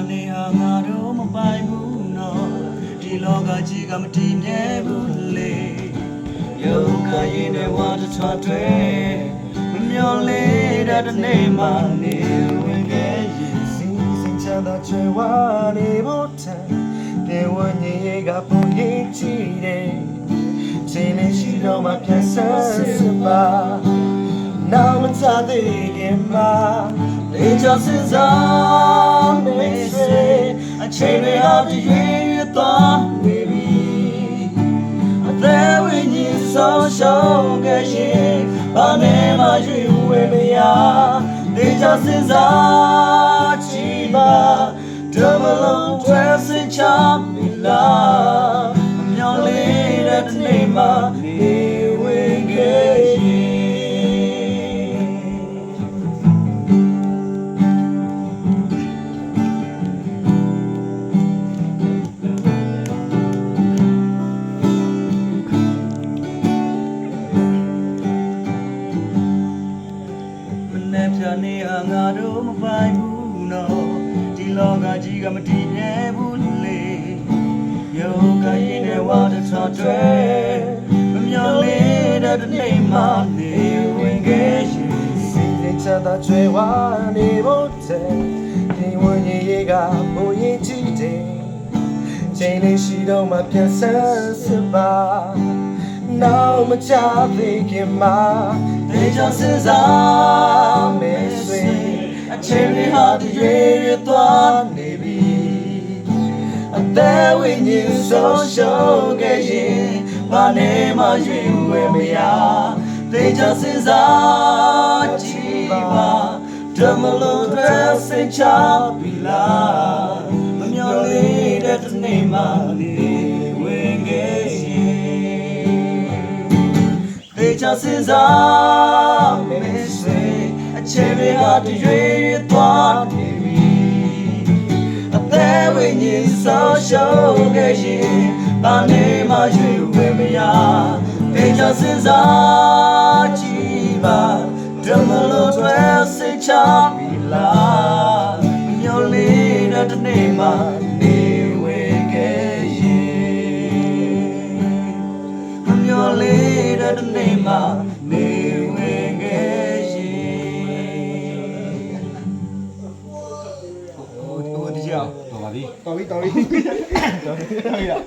နေဟာငါတို့မပိုင်ဘူးနော်ဒီလောကကြီးကမတည်မြဲဘူးလေရုပ်ခရင်နဲ့ဝါတထွားတွေမမျောလေးတဲ့နေ့မှနေဝင်ခဲ့ရင်心心ချမ်းသာချွေဝါနေဖို့တန်တဲ့ဝညရေကပုံရိပ်ကြည့်တယ်ချိန်လေးရှိတော့မှပြန်ဆန်းစပါနောက်မချသေးခင်မှာလေကြောင့်စဉ်းစားမိတ်ဆွေအချိန်တွေဟာတရွေ့ရွေ့သွားနေပြီအသက်ဝိညာဉ်ဆုံးရှုံးခဲ့ရင်ဘာနဲ့မှရွေ့ဝဲမရလေကြောင့်စဉ်းစားကြည့်ပါဓမ္မလုံးတွဲစင်ချပြီလားအမျော်လေးတဲ့နေ့မှနေဝင်ခဲ့ရင်ဖြာနေဟာငါတို့မပိုင်ဘူးနော်ဒီလောကကြီးကမတည်မြဲဘူးလေယောဂရင်နဲ့ဝါတချော်တွေမမျောလေးတဲ့နေ့မှနေဝင်ခဲ့ရင်စိတ်နဲ့ချတာချွေဝါနေဖို့တဲ့ဒီဝဉ္ဇရေကပုံရင်ကြည့်တယ်ချိန်လေးရှိတော့မှပြန်ဆန်းစပါနောက်မချသေးခင်မှာတေချာစဉ်းစားမယ်ဆွေအချိန်လေးဟာတရွေ့ရွေ့သွားနေပြီအသက်ဝိညာဉ်ဆုံးရှုံးခဲ့ရင်ဘာနဲ့မှရွေ့ဝဲမရတေချာစဉ်းစားကြည့်ပါဓမ္မလုံးတွေစင်ချပြီလားမမျော်လေးတဲ့နေ့မှနေဝင်ခဲ့တေချာစဉ်းစားမယ်ဆွေအချိန်တွေဟာတရွေ့သွားနေပြီအသက်ဝိညာဉ်ဆုံးရှုံးခဲ့ရင်ဘာနဲ့မှရွေ့ဝဲမရတေချာစဉ်းစားကြည့်ပါဓမ္မလုံးတွေစိတ်ချပြီလားမျောလေးတဲ့နေ့မှနေဝင်ခဲ့ရင်မျောလေးတဲ့နေ့မှနေဝင်ခဲ့ရင်ဟိုဒီကြောက်တော်ပါပြီတော်ပြီ